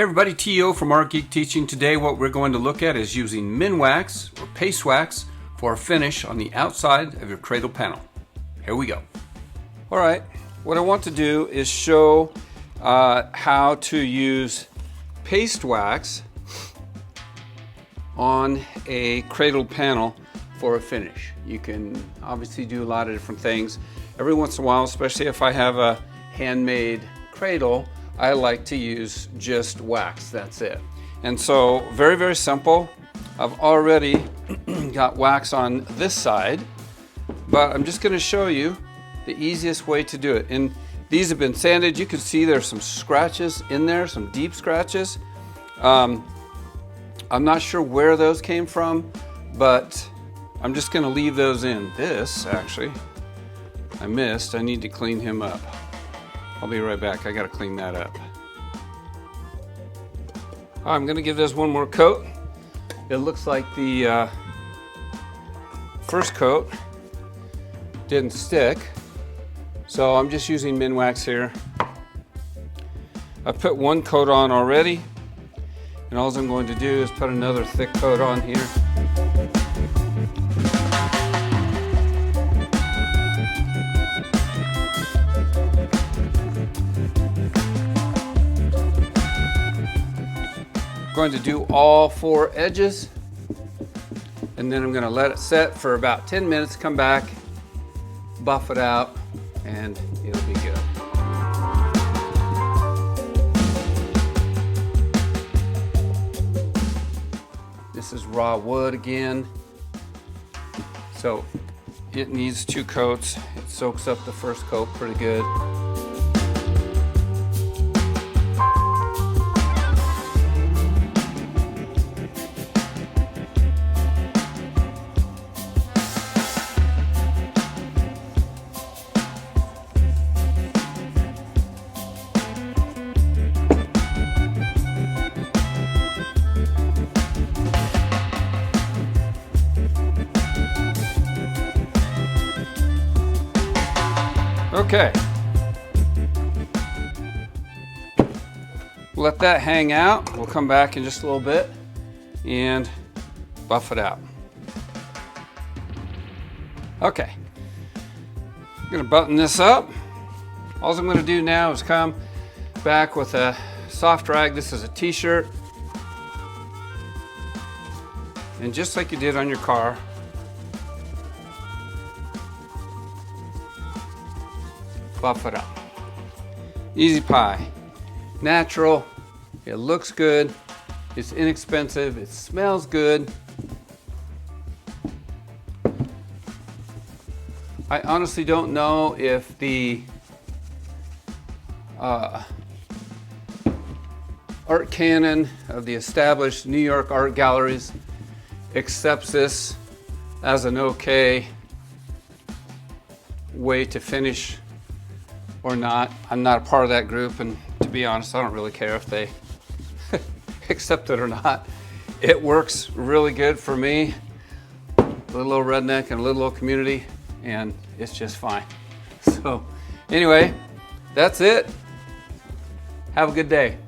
Hey everybody, T.O. from Art Geek Teaching. Today what we're going to look at is using Minwax or paste wax for a finish on the outside of your cradle panel. Here we go. Alright, what I want to do is show how to use paste wax on a cradle panel for a finish. You can obviously do a lot of different things. Every once in a while, especially if I have a handmade cradle, I like to use just wax, that's it. And so, very, very simple. I've already got wax on this side, but I'm just going to show you the easiest way to do it. And these have been sanded. You can see there's some scratches in there, some deep scratches. I'm not sure where those came from, but I'm just going to leave those in. This, actually, I missed. I need to clean him up. I'll be right back. I got to clean that up. I'm going to give this one more coat. It looks like the first coat didn't stick, so I'm just using Minwax here. I put one coat on already, and all I'm going to do is put another thick coat on here. I'm going to do all four edges, and then I'm going to let it set for about 10 minutes, come back, buff it out, and it'll be good. This is raw wood again, so it needs 2 coats. It soaks up the first coat pretty good. Okay, let that hang out. We'll come back in just a little bit and buff it out. Okay, I'm going to button this up. All I'm going to do now is come back with a soft rag. This is a t-shirt, and just like you did on your car, buff it up. Easy pie. Natural. It looks good. It's inexpensive. It smells good. I honestly don't know if the art canon of the established New York art galleries accepts this as an okay way to finish or not. I'm not a part of that group, and to be honest, I don't really care if they accept it or not. It works really good for me, a little old redneck in a little old community, and it's just fine. So anyway, that's it. Have a good day.